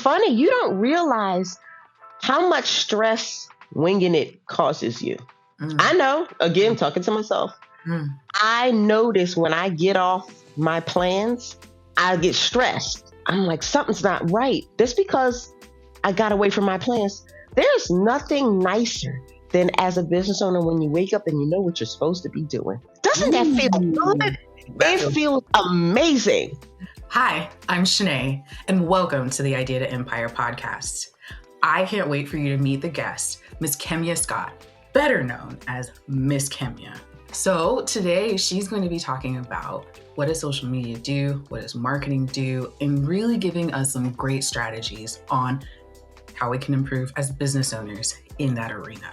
funny. You don't realize how much stress winging it causes you. I know, again, talking to myself, I notice when I get off my plans, I get stressed. I'm like, something's not right. That's because I got away from my plans. There's nothing nicer than as a business owner when you wake up and you know what you're supposed to be doing. Doesn't that feel good? It feels amazing. Hi, I'm Chanaye, and welcome to the Idea to Empire podcast. I can't wait for you to meet the guest, Miss Kemya Scott, better known as Miss Kemya. So today she's going to be talking about what does social media do, what does marketing do, and really giving us some great strategies on how we can improve as business owners in that arena.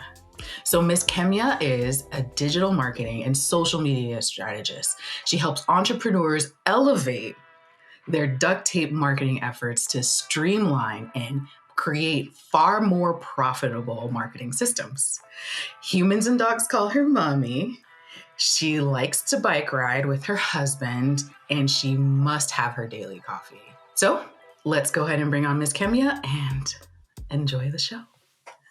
So Miss Kemya is a digital marketing and social media strategist. She helps entrepreneurs elevate their duct tape marketing efforts to streamline and create far more profitable marketing systems. Humans and dogs call her mommy. She likes to bike ride with her husband, and she must have her daily coffee. So let's go ahead and bring on Miss Kemya and enjoy the show.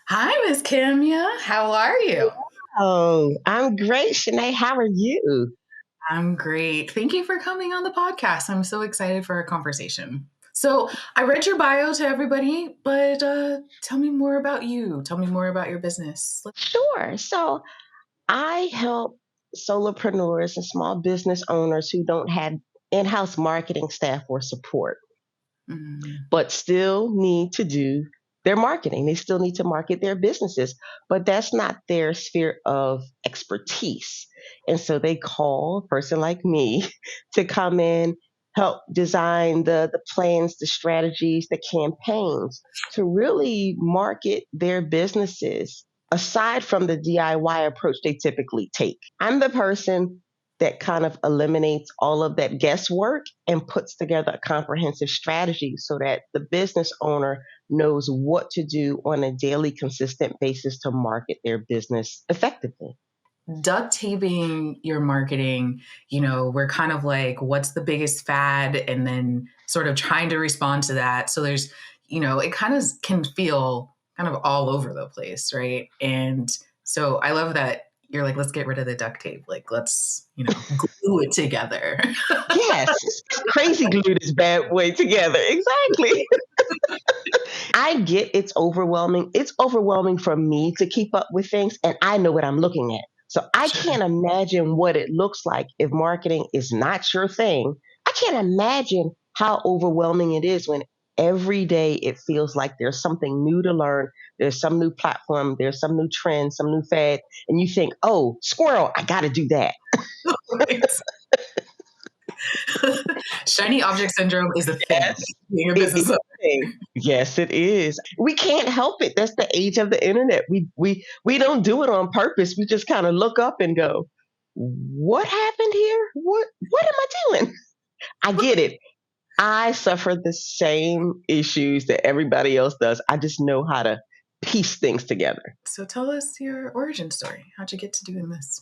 Hi, Miss Kemya. How are you? Oh, I'm great, Chanaye. How are you? I'm great. Thank you for coming on the podcast. I'm so excited for our conversation. So I read your bio to everybody, but tell me more about you. Tell me more about your business. Sure. So I help solopreneurs and small business owners who don't have in-house marketing staff or support, but still need to do their marketing. They still need to market their businesses, but that's not their sphere of expertise. And so they call a person like me to come in, help design the plans, the strategies, the campaigns to really market their businesses aside from the DIY approach they typically take. I'm the person that kind of eliminates all of that guesswork and puts together a comprehensive strategy so that the business owner knows what to do on a daily, consistent basis to market their business effectively. Duct taping your marketing, we're kind of like, what's the biggest fad? And then sort of trying to respond to that. So there's, it kind of can feel kind of all over the place, right? And so I love that you're like, let's get rid of the duct tape. Like, let's, glue it together. Yes, crazy glue this bad way together. Exactly. I get it's overwhelming. It's overwhelming for me to keep up with things, and I know what I'm looking at. So I can't imagine what it looks like if marketing is not your thing. I can't imagine how overwhelming it is when every day it feels like there's something new to learn. There's some new platform, there's some new trend, some new fad, and you think, oh, squirrel, I got to do that. Shiny object syndrome is a thing. Being a business owner. Yes, it is. We can't help it. That's the age of the internet. We don't do it on purpose. We just kind of look up and go, "What happened here? What am I doing?" I get it. I suffer the same issues that everybody else does. I just know how to piece things together. So tell us your origin story. How'd you get to doing this?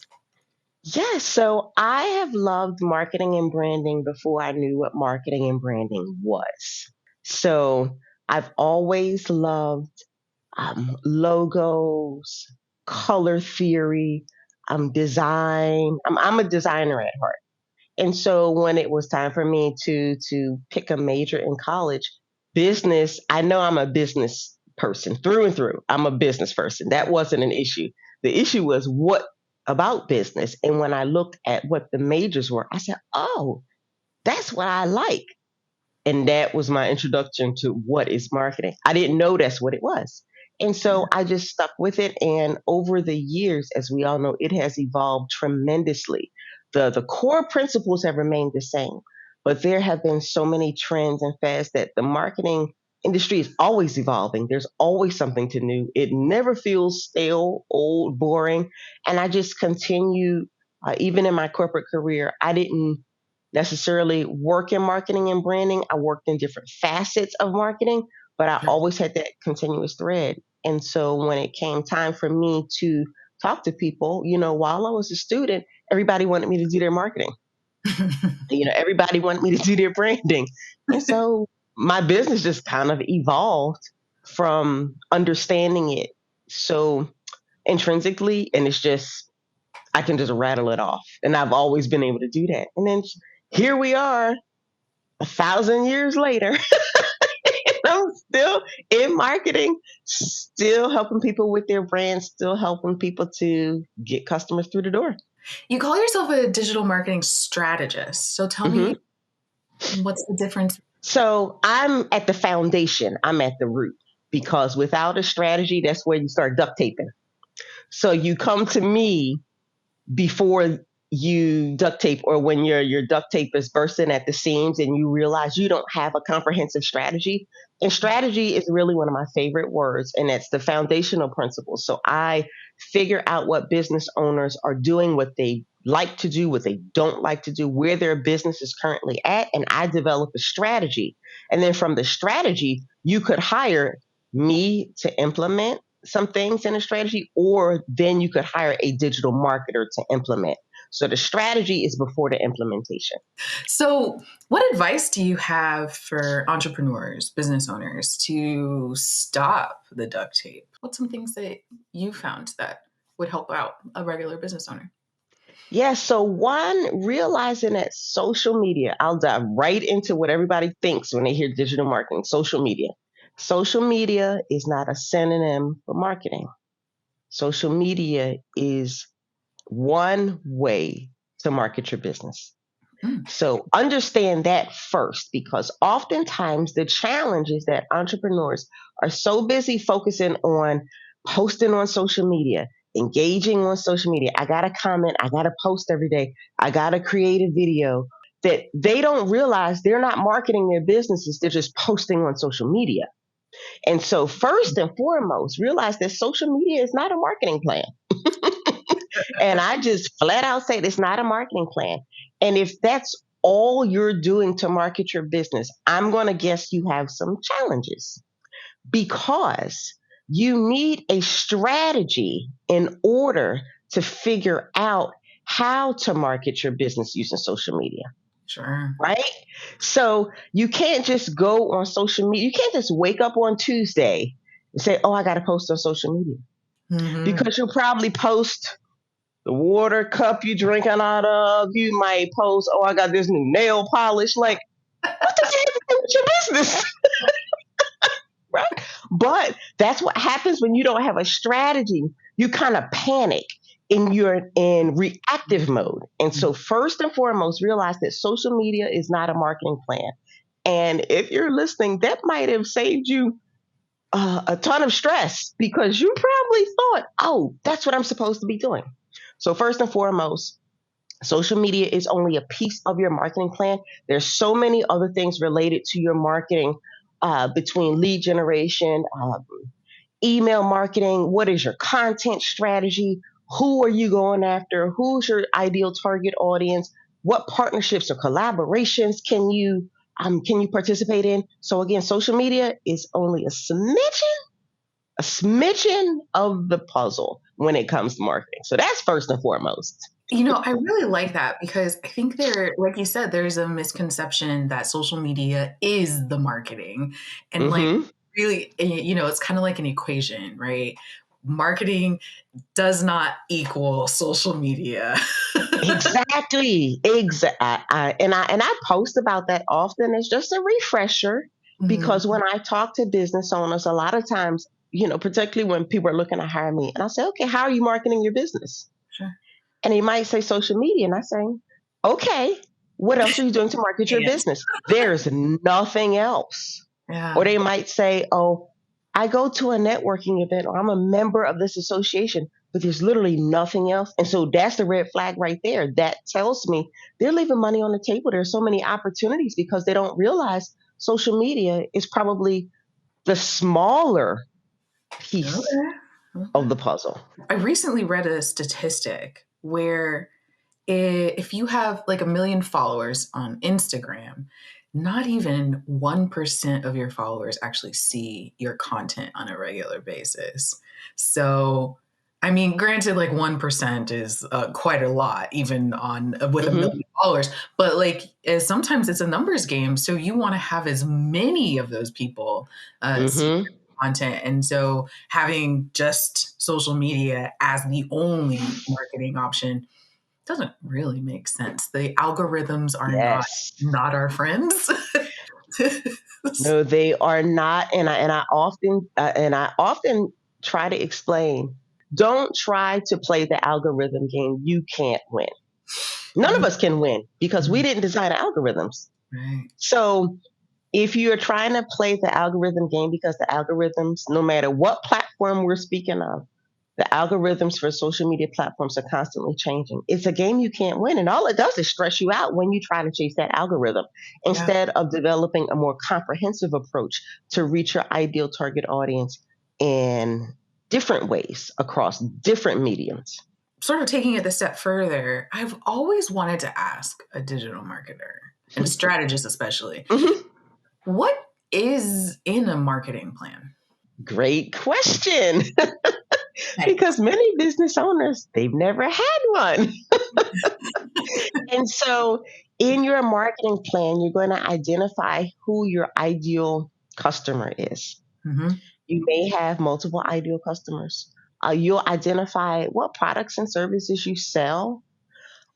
Yes, so I have loved marketing and branding before I knew what marketing and branding was. So I've always loved logos, color theory, design. I'm a designer at heart. And so when it was time for me to pick a major in college, business, I know I'm a business person through and through. I'm a business person. That wasn't an issue. The issue was what about business. And when I looked at what the majors were, I said, oh, that's what I like. And that was my introduction to what is marketing. I didn't know that's what it was. And so I just stuck with it. And over the years, as we all know, it has evolved tremendously. The core principles have remained the same, but there have been so many trends and fads that the marketing industry is always evolving. There's always something to new. It never feels stale, old, boring. And I just continue, even in my corporate career, I didn't necessarily work in marketing and branding. I worked in different facets of marketing, but I always had that continuous thread. And so when it came time for me to talk to people, while I was a student, everybody wanted me to do their marketing. Everybody wanted me to do their branding. And so my business just kind of evolved from understanding it so intrinsically, and it's just I can just rattle it off, and I've always been able to do that. And then here we are, 1,000 years later, and I'm still in marketing, still helping people with their brands, still helping people to get customers through the door. You call yourself a digital marketing strategist. So tell Mm-hmm. me, what's the difference? So I'm at the foundation, I'm at the root, because without a strategy, that's where you start duct taping. So you come to me before you duct tape, or when your duct tape is bursting at the seams and you realize you don't have a comprehensive strategy. And strategy is really one of my favorite words, and it's the foundational principles. So I figure out what business owners are doing, what they like to do, what they don't like to do, where their business is currently at, and I develop a strategy. And then from the strategy, you could hire me to implement some things in a strategy, or then you could hire a digital marketer to implement. So the strategy is before the implementation. So, what advice do you have for entrepreneurs, business owners to stop the duct tape? What's some things that you found that would help out a regular business owner? Yeah, so one, realizing that social media, I'll dive right into what everybody thinks when they hear digital marketing, social media. Social media is not a synonym for marketing. Social media is one way to market your business. Mm. So understand that first, because oftentimes the challenge is that entrepreneurs are so busy focusing on posting on social media, engaging on social media. I got to comment, I got to post every day, I got to create a video, that they don't realize they're not marketing their businesses, they're just posting on social media. And so, first and foremost, realize that social media is not a marketing plan. And I just flat out say it's not a marketing plan. And if that's all you're doing to market your business, I'm going to guess you have some challenges, because you need a strategy in order to figure out how to market your business using social media. Sure. Right? So you can't just go on social media. You can't just wake up on Tuesday and say, oh, I got to post on social media, Mm-hmm. because you'll probably post the water cup you drinking out of. You might post, oh, I got this new nail polish. Like, what does that have to do with your business? Right? But that's what happens when you don't have a strategy. You kind of panic and you're in reactive mode. And so, first and foremost, realize that social media is not a marketing plan. And if you're listening, that might have saved you a ton of stress, because you probably thought, oh, that's what I'm supposed to be doing. So, first and foremost, social media is only a piece of your marketing plan. There's so many other things related to your marketing, between lead generation, email marketing. What is your content strategy? Who are you going after? Who's your ideal target audience? What partnerships or collaborations can you participate in? So again, social media is only a smidgen of the puzzle when it comes to marketing. So that's first and foremost. I really like that because I think like you said, there's a misconception that social media is the marketing. And like, Mm-hmm. really, it's kind of like an equation, right? Marketing does not equal social media. Exactly. And I post about that often. It's just a refresher, Mhm. because when I talk to business owners, a lot of times, particularly when people are looking to hire me, and I say, okay, how are you marketing your business? Sure. And he might say social media, and I say, okay, what else are you doing to market your Yes. business? There's nothing else. Or Yeah. they might say, oh, I go to a networking event, or I'm a member of this association, but there's literally nothing else. And so that's the red flag right there. That tells me they're leaving money on the table. There's so many opportunities, because they don't realize social media is probably the smaller piece Okay. of Okay. the puzzle. I recently read a statistic where if you have like 1 million followers on Instagram, not even 1% of your followers actually see your content on a regular basis. So I mean, granted, like 1% is quite a lot, even on with a Mm-hmm. million followers. But like, sometimes it's a numbers game, so you want to have as many of those people see Mm-hmm. content, and so having just social media as the only marketing option doesn't really make sense. The algorithms are Yes. not our friends. No, they are not, and I often try to explain. Don't try to play the algorithm game. You can't win. None of us can win because we didn't design the algorithms. Right. So if you're trying to play the algorithm game, because the algorithms, no matter what platform we're speaking of, the algorithms for social media platforms are constantly changing. It's a game you can't win. And all it does is stress you out when you try to chase that algorithm Yeah. instead of developing a more comprehensive approach to reach your ideal target audience in different ways across different mediums. Sort of taking it a step further, I've always wanted to ask a digital marketer and strategist, especially, Mhm. what is in a marketing plan? Great question. Thanks. Because many business owners, they've never had one. And so in your marketing plan, you're going to identify who your ideal customer is. Mm-hmm. You may have multiple ideal customers. You'll identify what products and services you sell,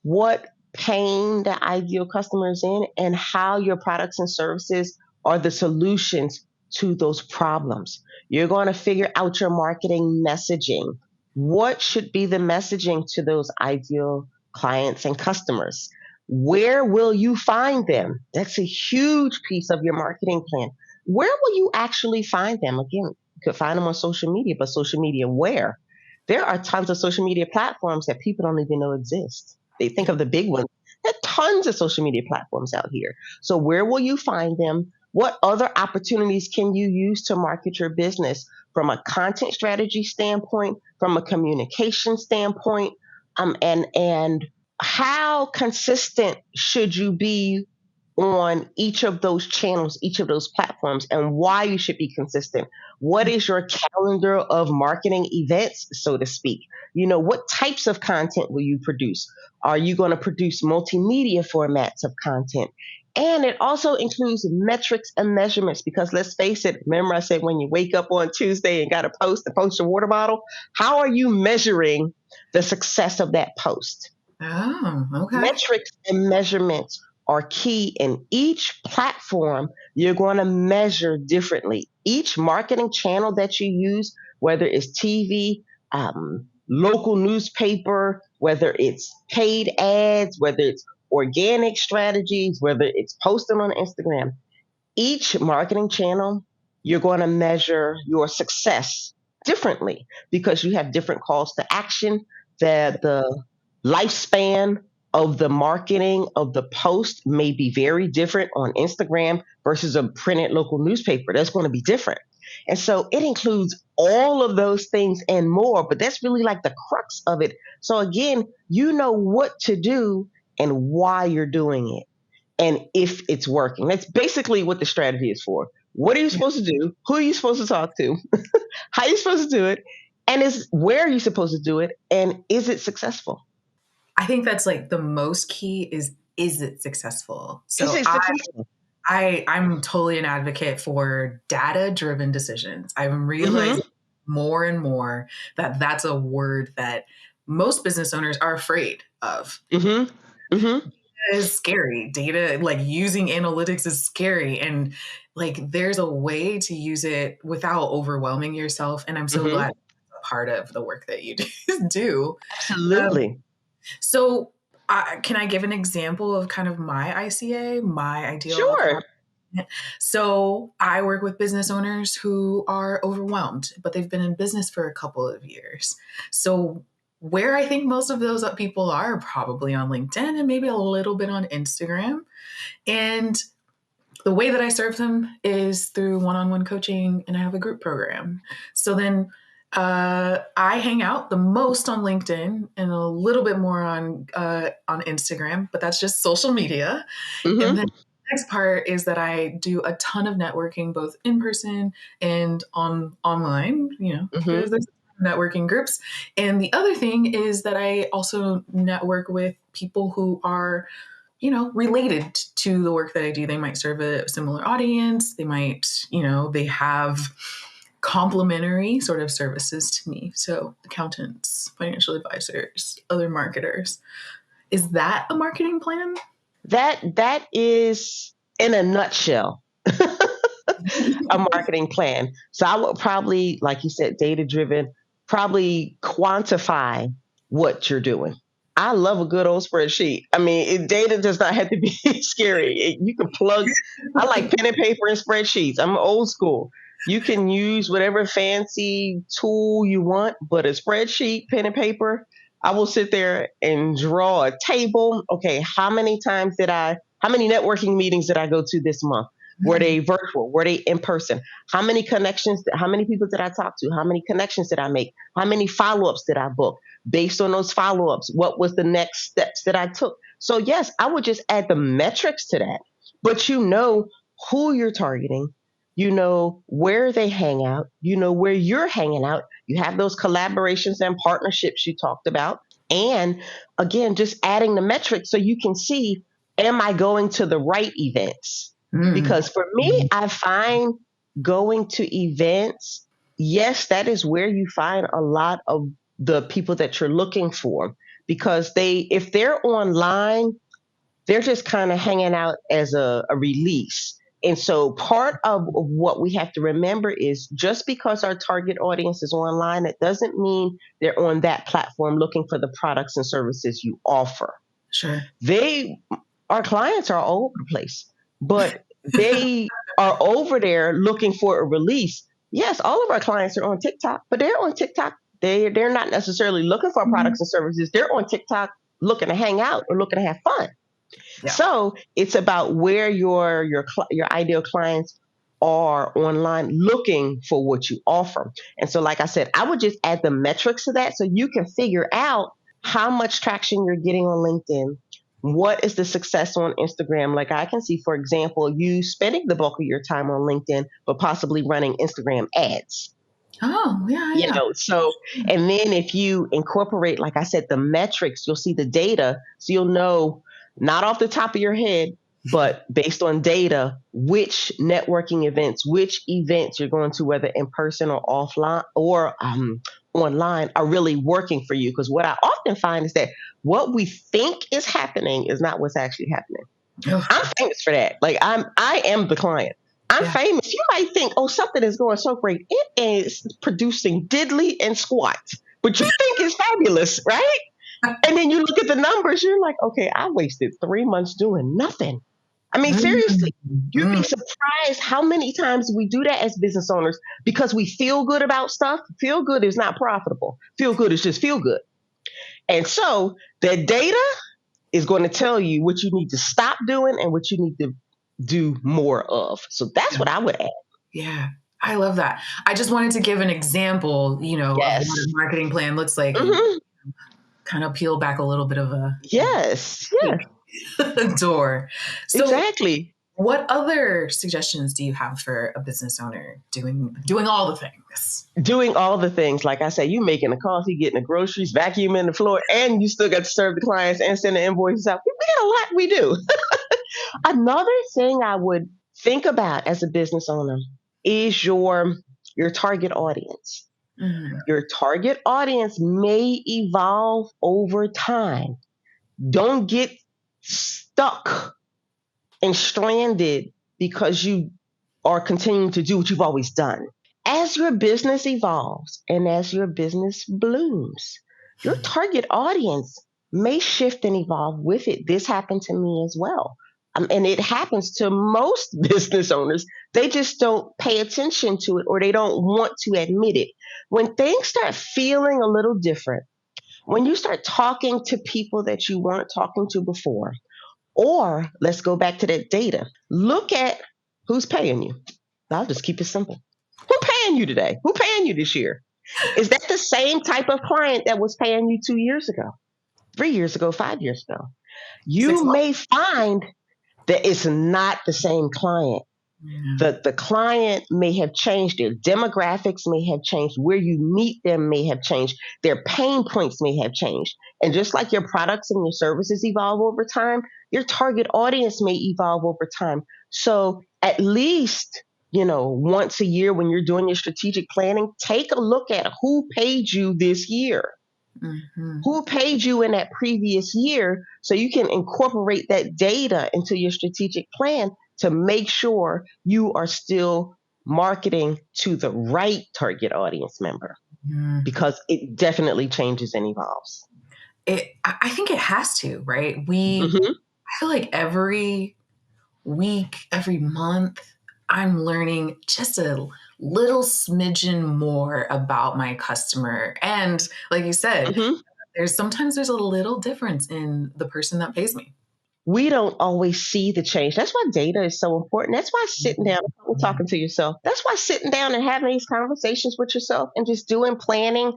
what pain the ideal customer is in, and how your products and services are the solutions to those problems. You're going to figure out your marketing messaging. What should be the messaging to those ideal clients and customers? Where will you find them? That's a huge piece of your marketing plan. Where will you actually find them? Again, you could find them on social media, but social media where? There are tons of social media platforms that people don't even know exist. They think of the big ones. There are tons of social media platforms out here. So where will you find them? What other opportunities can you use to market your business from a content strategy standpoint, from a communication standpoint, and how consistent should you be on each of those channels, each of those platforms, and why you should be consistent? What is your calendar of marketing events, so to speak? What types of content will you produce? Are you going to produce multimedia formats of content? And it also includes metrics and measurements because let's face it, remember I said when you wake up on Tuesday and got to post your water bottle, how are you measuring the success of that post? Oh, okay. Metrics and measurements are key in each platform. You're going to measure differently. Each marketing channel that you use, whether it's TV, local newspaper, whether it's paid ads, whether it's organic strategies, whether it's posting on Instagram, each marketing channel, you're going to measure your success differently because you have different calls to action, that the lifespan of the marketing of the post may be very different on Instagram versus a printed local newspaper. That's going to be different. And so it includes all of those things and more, but that's really like the crux of it. So again, you know what to do and why you're doing it and if it's working. That's basically what the strategy is for. What are you Yeah. supposed to do? Who are you supposed to talk to? How are you supposed to do it? And is where are you supposed to do it? And is it successful? I think that's like the most key is it successful? Is So it successful? I'm totally an advocate for data driven decisions. I'm Mm-hmm. realizing more and more that that's a word that most business owners are afraid of. Mm-hmm. Mm-hmm. Is scary. Data, like using analytics is scary. And like there's a way to use it without overwhelming yourself. And I'm so glad Mm-hmm. that's a part of the work that you do. Um, Absolutely. so, can I give an example of kind of my ICA, my ideal Sure. client? So, I work with business owners who are overwhelmed, but they've been in business for a couple of years. So, where I think most of those people are probably on LinkedIn and maybe a little bit on Instagram. And the way that I serve them is through one-on-one coaching, and I have a group program. So then I hang out the most on LinkedIn and a little bit more on Instagram, but that's just social media. And then Mm-hmm. the next part is that I do a ton of networking, both in person and online. You know, Mm-hmm. because there's networking groups. And the other thing is that I also network with people who are, related to the work that I do. They might serve a similar audience. They might, they have complementary sort of services to me. So accountants, financial advisors, other marketers. Is that a marketing plan? That is, in a nutshell, a marketing plan. So I would probably, like you said, data driven, probably quantify what you're doing. I love a good old spreadsheet. I mean, data does not have to be scary. You can plug. I like pen and paper and spreadsheets. I'm old school. You can use whatever fancy tool you want, but a spreadsheet, pen and paper, I will sit there and draw a table. Okay, how many networking meetings did I go to this month? Were they virtual? Were they in person? How many connections? How many people did I talk to? How many connections did I make? How many follow-ups did I book? Based on those follow-ups, what was the next steps that I took? So yes, I would just add the metrics to that. But you know who you're targeting. You know where they hang out. You know where you're hanging out. You have those collaborations and partnerships you talked about. And again, just adding the metrics so you can see, am I going to the right events? Mm. Because for me, I find going to events, yes, that is where you find a lot of the people that you're looking for. Because if they're online, they're just kind of hanging out as a release. And so part of what we have to remember is just because our target audience is online, it doesn't mean they're on that platform looking for the products and services you offer. Sure. Our clients are all over the place, but they are over there looking for a release. Yes, all of our clients are on TikTok, but they're on TikTok. They're not necessarily looking for products and services. They're on TikTok looking to hang out or looking to have fun. Yeah. So it's about where your ideal clients are online looking for what you offer. And so, like I said, I would just add the metrics to that so you can figure out how much traction you're getting on LinkedIn. What is the success on Instagram? Like I can see, for example, you spending the bulk of your time on LinkedIn, but possibly running Instagram ads. Oh, yeah. So, and then if you incorporate, like I said, the metrics, you'll see the data. So you'll know, not off the top of your head, but based on data, which networking events, which events you're going to, whether in person or offline or online, are really working for you. Because what I often find is that what we think is happening is not what's actually happening. Oh. I'm famous for that. Like I am the client. I'm famous. You might think, oh, something is going so great. It is producing diddly and squat, but you think it's fabulous, right? And then you look at the numbers, you're like, okay, I wasted 3 months doing nothing. I mean, seriously, you'd be surprised how many times we do that as business owners because we feel good about stuff. Feel good is not profitable. Feel good is just feel good. And so the data is going to tell you what you need to stop doing and what you need to do more of. So that's what I would add. Yeah. I love that. I just wanted to give an example, of what a marketing plan looks like. Mm-hmm. Kind of peel back a little bit of a door. So exactly. What other suggestions do you have for a business owner doing all the things? Doing all the things. Like I say, you making the coffee, getting the groceries, vacuuming the floor, and you still got to serve the clients and send the invoices out. We got a lot we do. Another thing I would think about as a business owner is your target audience. Mm-hmm. Your target audience may evolve over time. Don't get stuck and stranded because you are continuing to do what you've always done. As your business evolves and as your business blooms, your target audience may shift and evolve with it. This happened to me as well. And it happens to most business owners. They just don't pay attention to it or they don't want to admit it. When things start feeling a little different, when you start talking to people that you weren't talking to before, or let's go back to that data, look at who's paying you. I'll just keep it simple. Who's paying you today? Who's paying you this year? Is that the same type of client that was paying you 2 years ago, 3 years ago, 5 years ago? You may find that it's not the same client. Yeah. The client may have changed, their demographics may have changed, where you meet them may have changed, their pain points may have changed. And just like your products and your services evolve over time, your target audience may evolve over time. So at least, once a year when you're doing your strategic planning, take a look at who paid you this year. Mm-hmm. Who paid you in that previous year, so you can incorporate that data into your strategic plan to make sure you are still marketing to the right target audience member, Mm. because it definitely changes and evolves. I think it has to, right? Mm-hmm. I feel like every week, every month, I'm learning just a little smidgen more about my customer. And like you said, Mm-hmm. there's a little difference in the person that pays me. We don't always see the change. That's why data is so important. That's why sitting down and talking to yourself. That's why sitting down and having these conversations with yourself and just doing planning,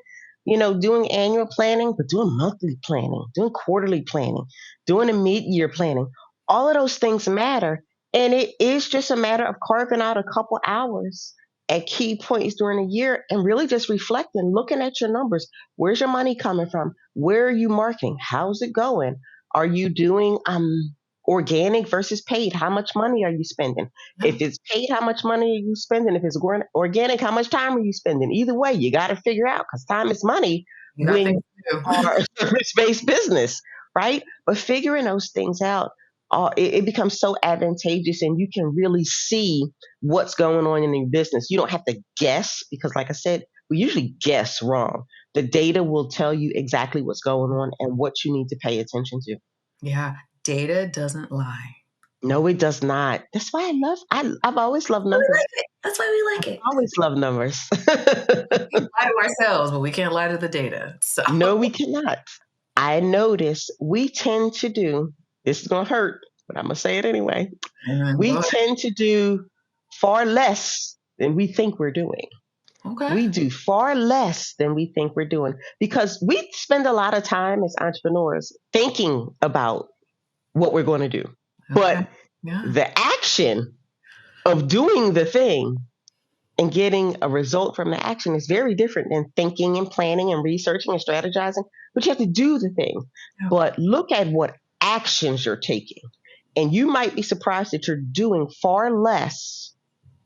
doing annual planning, but doing monthly planning, doing quarterly planning, doing a mid-year planning. All of those things matter. And it is just a matter of carving out a couple hours at key points during the year and really just reflecting, looking at your numbers. Where's your money coming from? Where are you marketing? How's it going? Are you doing organic versus paid? How much money are you spending? Yeah. If it's paid, how much money are you spending? If it's organic, how much time are you spending? Either way, you got to figure out, because time is money You got when things you to do. are a service-based business, right? But figuring those things out, it becomes so advantageous, and you can really see what's going on in your business. You don't have to guess, because, like I said, we usually guess wrong. The data will tell you exactly what's going on and what you need to pay attention to. Yeah, data doesn't lie. No, it does not. That's why I've always loved We numbers. like it. That's why we like it. Always loved numbers. We lie to ourselves, but we can't lie to the data. So, No, we cannot. I notice we tend to do, this is going to hurt, but I'm going to say it anyway. go We ahead. tend to do far less than we think we're doing. Okay. We do far less than we think we're doing, because we spend a lot of time as entrepreneurs thinking about what we're going to do. Okay. But Yeah. the action of doing the thing and getting a result from the action is very different than thinking and planning and researching and strategizing. But you have to do the thing. Yeah. But look at what actions you're taking. And you might be surprised that you're doing far less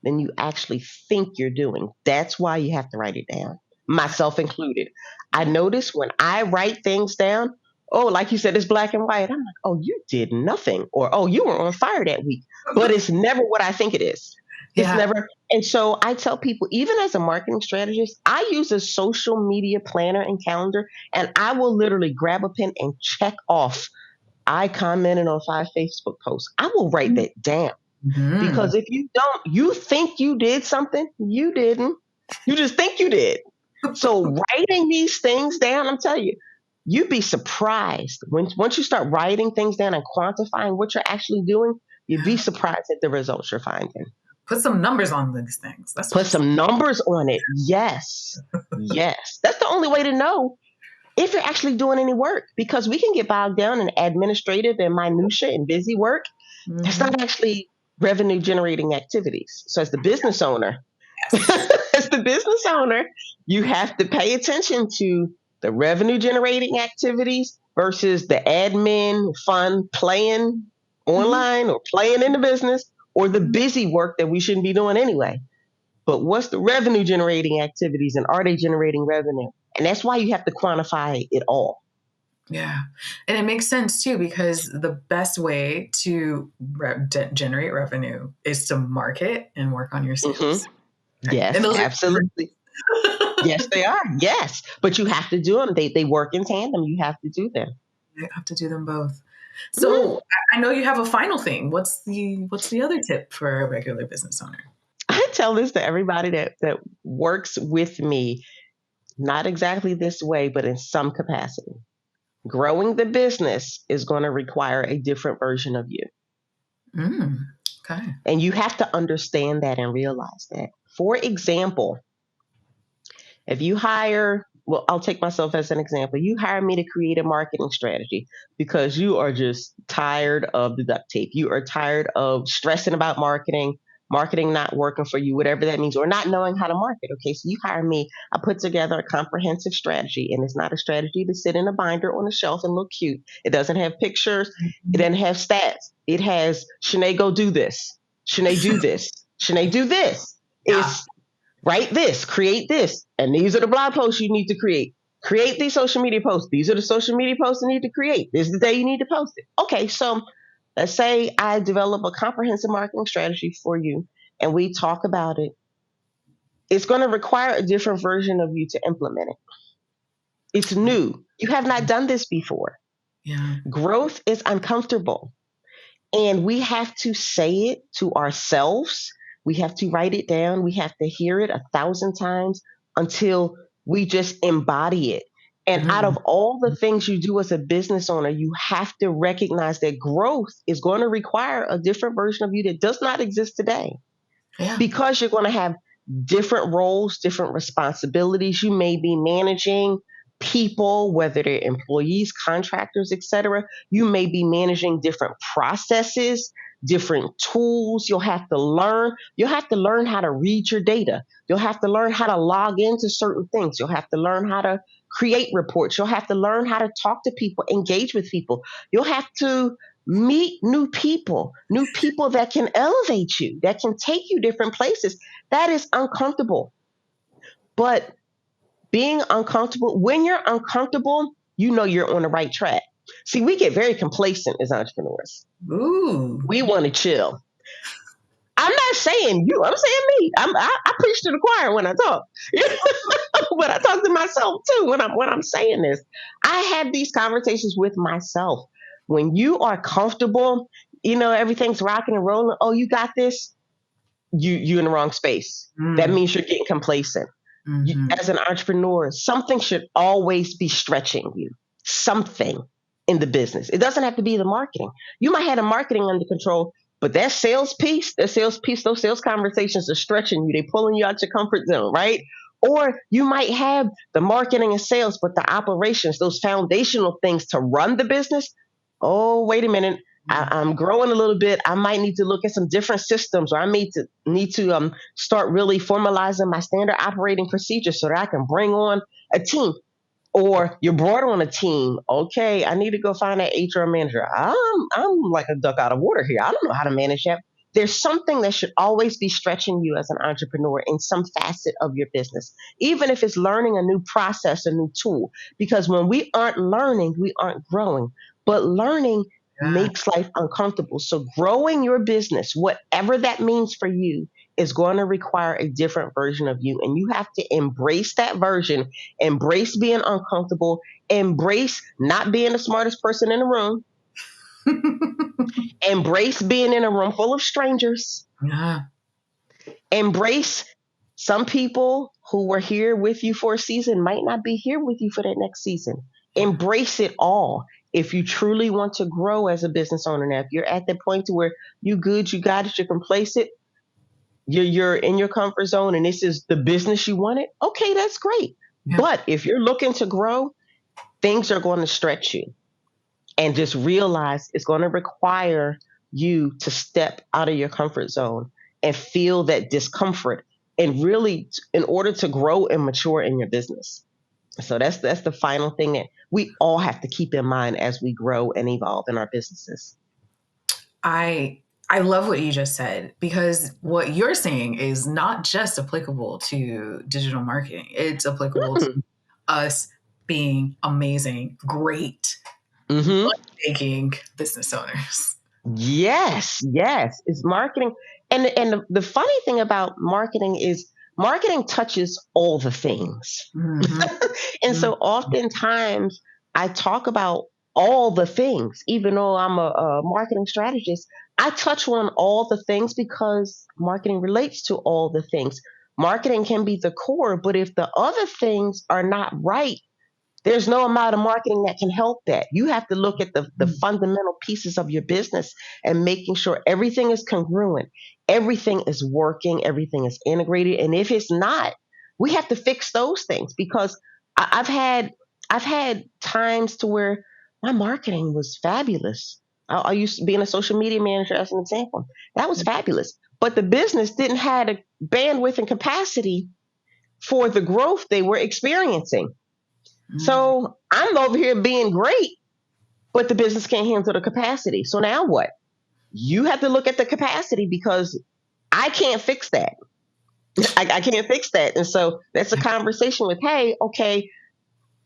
than you actually think you're doing. That's why you have to write it down, myself included. I Yeah. notice when I write things down, oh, like you said, it's black and white. I'm like, oh, you did nothing. Or, oh, you were on fire that week. But it's never what I think it is. It's Yeah. never. And so I tell people, even as a marketing strategist, I use a social media planner and calendar, and I will literally grab a pen and check off. I commented on 5 Facebook posts. I will write that down, Mhm. because if you don't, you think you did something, you didn't. You just think you did. So writing these things down, I'm telling you, you'd be surprised once you start writing things down and quantifying what you're actually doing. You'd be surprised at the results you're finding. Put some numbers on these things. That's what Put you said. some numbers on it. Yes. Yes. That's the only way to know if you're actually doing any work, because we can get bogged down in administrative and minutia and busy work. That's Mhm. not actually revenue generating activities. So as the business owner, Yes. as the business owner, you have to pay attention to the revenue generating activities versus the admin, fun, playing Mhm. online or playing in the business, or the Mhm. busy work that we shouldn't be doing anyway. But what's the revenue generating activities, and are they generating revenue? And that's why you have to quantify it all. Yeah. And it makes sense too, because the best way to generate revenue is to market and work on your Mm-hmm. sales. Right. And Yes, those are different. absolutely. Yes, they are. Yes, but you have to do them. They work in tandem. You have to do them. You have to do them both. Mhm. So I know you have a final thing. What's the other tip for a regular business owner? I tell this to everybody that works with me, not exactly this way, but in some capacity. Growing the business is going to require a different version of you. Mm, okay. And you have to understand that and realize that. For example, if you hire, well, I'll take myself as an example. You hire me to create a marketing strategy because you are just tired of the duct tape. You are tired of stressing about marketing. marketing not working for you, whatever that means, or not knowing how to market. Okay, so you hire me, I put together a comprehensive strategy, and it's not a strategy to sit in a binder on a shelf and look cute. It doesn't have pictures, it doesn't have stats. It has Chanaye, go do this. Chanaye, do this. Chanaye, do this. Yeah. It's write this, create this, and these are the blog posts you need to create. Create these social media posts. These are the social media posts you need to create. This is the day you need to post it. Okay, so let's say I develop a comprehensive marketing strategy for you and we talk about it. It's going to require a different version of you to implement it. It's new. You have not done this before. Yeah. Growth is uncomfortable. And we have to say it to ourselves. We have to write it down. We have to hear it 1,000 times until we just embody it. And out of all the things you do as a business owner, you have to recognize that growth is going to require a different version of you that does not exist today. Yeah. Because you're going to have different roles, different responsibilities. You may be managing people, whether they're employees, contractors, etc. You may be managing different processes, different tools. You'll have to learn. You'll have to learn how to read your data. You'll have to learn how to log into certain things. You'll have to learn how to create reports. You'll have to learn how to talk to people, engage with people. You'll have to meet new people that can elevate you, that can take you different places. That is uncomfortable. But being uncomfortable, when you're uncomfortable, you know you're on the right track. See, we get very complacent as entrepreneurs. Ooh. We want to chill. I'm not saying you, I'm saying me. I preach to the choir when I talk. But I talk to myself too when I'm saying this. I have these conversations with myself. When you are comfortable, everything's rocking and rolling. Oh, you got this. You're in the wrong space. That means you're getting complacent. As an entrepreneur, something should always be stretching you. Something in the business. It doesn't have to be the marketing. You might have the marketing under control, but that sales piece, those sales conversations are stretching you. They're pulling you out your comfort zone, right? Or you might have the marketing and sales, but the operations, those foundational things to run the business. Oh, wait a minute. I'm growing a little bit. I might need to look at some different systems, or I need to start really formalizing my standard operating procedures so that I can bring on a team. Or you're brought on a team. Okay, I need to go find that HR manager. I'm like a duck out of water here. I don't know how to manage that. There's something that should always be stretching you as an entrepreneur in some facet of your business, even if it's learning a new process, a new tool. Because when we aren't learning, we aren't growing. But learning makes life uncomfortable. So growing your business, whatever that means for you, is going to require a different version of you. And you have to embrace that version, embrace being uncomfortable, embrace not being the smartest person in the room, embrace being in a room full of strangers, embrace some people who were here with you for a season might not be here with you for that next season. Embrace it all. If you truly want to grow as a business owner, now if you're at that point to where you good, you got it, you're complacent, you're in your comfort zone and this is the business you wanted, okay, that's great. But if you're looking to grow, things are going to stretch you. And just realize it's going to require you to step out of your comfort zone and feel that discomfort, and really in order to grow and mature in your business. So that's the final thing that we all have to keep in mind as we grow and evolve in our businesses. I love what you just said, because what you're saying is not just applicable to digital marketing. It's applicable to us being amazing, great, making business owners. Yes. It's marketing. And the funny thing about marketing is marketing touches all the things. And so oftentimes I talk about all the things, even though I'm a marketing strategist, I touch on all the things because marketing relates to all the things. Marketing can be the core, but if the other things are not right, there's no amount of marketing that can help that. You have to look at the fundamental pieces of your business and making sure everything is congruent, everything is working, everything is integrated. And if it's not, we have to fix those things because I've had times to where my marketing was fabulous. I used to be a social media manager as an example. That was fabulous. but the business didn't have the bandwidth and capacity for the growth they were experiencing. Mm. So I'm over here being great, but the business can't handle the capacity. So now what? You have to look at the capacity because I can't fix that. I can't fix that. And so that's a conversation with, hey, okay,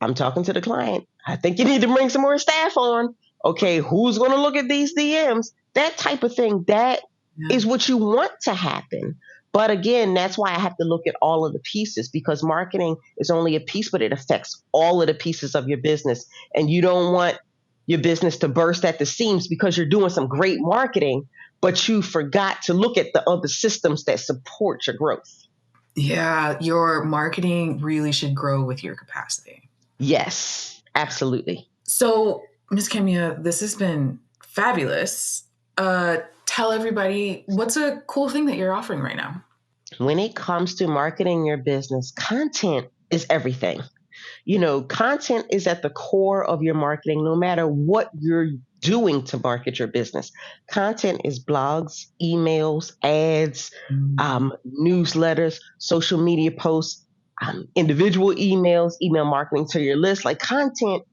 I'm talking to the client. I think you need to bring some more staff on. Okay, who's going to look at these DMs? That type of thing. That Yeah. is what you want to happen. But again, that's why I have to look at all of the pieces because marketing is only a piece, but it affects all of the pieces of your business. And you don't want your business to burst at the seams because you're doing some great marketing, but you forgot to look at the other systems that support your growth. Yeah, your marketing really should grow with your capacity. Yes, absolutely. So, Ms. Kemia, this has been fabulous. Tell everybody what's a cool thing that you're offering right now. When it comes to marketing your business, content is everything. Content is at the core of your marketing, no matter what you're doing to market your business. Content is blogs, emails, ads, Mm. newsletters, social media posts, individual emails, email marketing to your list. Like content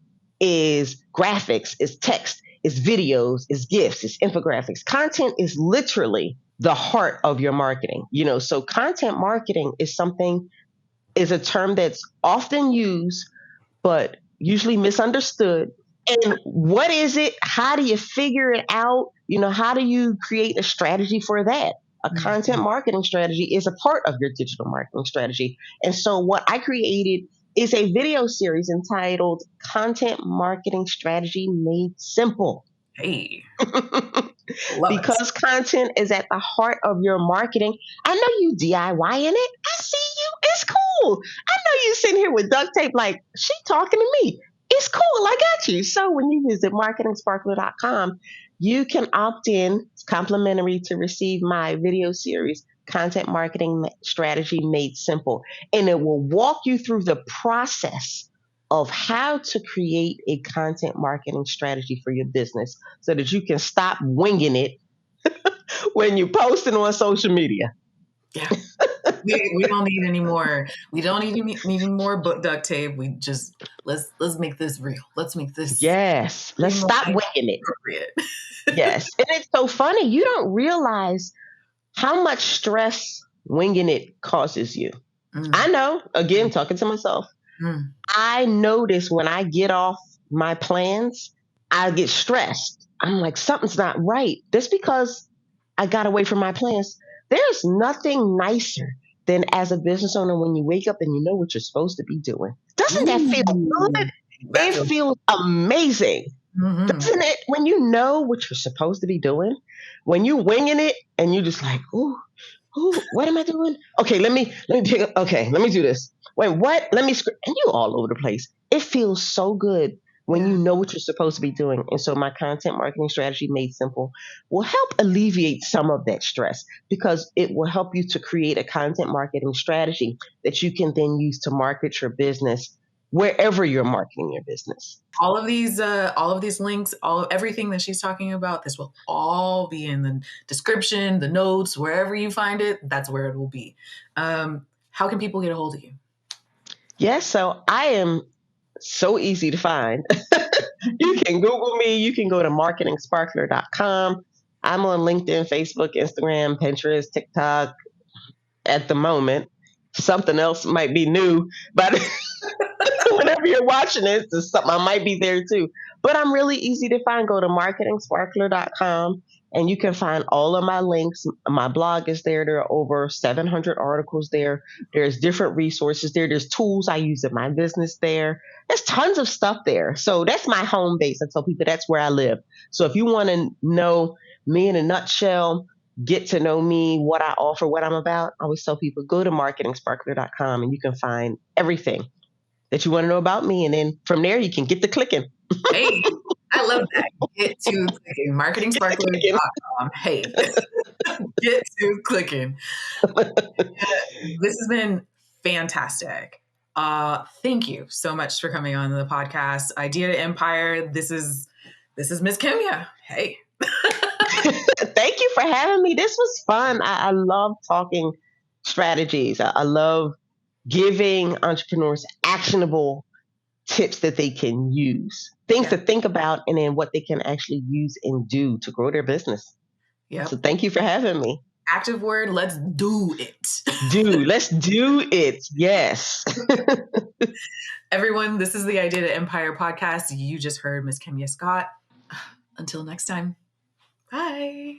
is graphics, is text, is videos, is GIFs, is infographics. Content is literally the heart of your marketing. So content marketing is a term that's often used but usually misunderstood. And what is it? How do you figure it out? How do you create a strategy for that? A content marketing strategy is a part of your digital marketing strategy. And so, what I created is a video series entitled Content Marketing Strategy Made Simple. Hey, love it. Because content is at the heart of your marketing. I know you DIYing it. I see you. It's cool. I know you sitting here with duct tape like, she talking to me. It's cool. I got you. So when you visit marketingsparkler.com, you can opt in. It's complimentary to receive my video series, Content Marketing Strategy Made Simple. And it will walk you through the process of how to create a content marketing strategy for your business so that you can stop winging it when you're posting on social media. Yeah. We don't need any more. We don't need any more duct tape. We just let's make this real. Let's make this Yes, let's stop streamlined, winging it. appropriate. Yes. And it's so funny. You don't realize how much stress winging it causes you. I Mm, know, again, talking to myself, mm, I notice when I get off my plans, I get stressed. I'm like, something's not right. That's because I got away from my plans. There's nothing nicer than as a business owner when you wake up and you know what you're supposed to be doing. Doesn't that feel Ooh, good? that It feels. feels amazing. Mhm. Doesn't it? When you know what you're supposed to be doing, when you winging it and you just like, ooh, what am I doing? Okay, let me pick up. Okay, let me do this. Wait, what? Let me and you all over the place. It feels so good when Yeah. you know what you're supposed to be doing. And so my content marketing strategy made simple will help alleviate some of that stress because it will help you to create a content marketing strategy that you can then use to market your business wherever you're marketing your business. All of these links, everything that she's talking about, this will all be in the description, the notes, wherever you find it. That's where it will be. How can people get a hold of you? Yes, so I am so easy to find. You can Google me. You can go to marketingsparkler.com. I'm on LinkedIn, Facebook, Instagram, Pinterest, TikTok at the moment. Something else might be new, but whenever you're watching this, there's something I might be there too. But I'm really easy to find. Go to marketingsparkler.com and you can find all of my links. My blog is there. There are over 700 articles there. There's different resources there. There's tools I use in my business there. There's tons of stuff there. So that's my home base. I tell people that's where I live. So if you want to know me in a nutshell, get to know me, what I offer, what I'm about, I always tell people go to marketingsparkler.com and you can find everything that you want to know about me. And then from there, you can get to clicking. Hey, I love that. Get to clicking. Get to clicking. Marketingsparkler.com. Hey, get to clicking. This has been fantastic. Thank you so much for coming on the podcast. Idea to Empire. This is Miss Kemia. Hey. Thank you for having me. This was fun. I love talking strategies. I love giving entrepreneurs actionable tips that they can use, things Yeah. to think about, and then what they can actually use and do to grow their business. So Yep. thank you for having me. Active word, let's do it. Let's do it. Yes. Everyone, this is the Idea to Empire podcast. You just heard Miss Kemia Scott. Until next time, bye.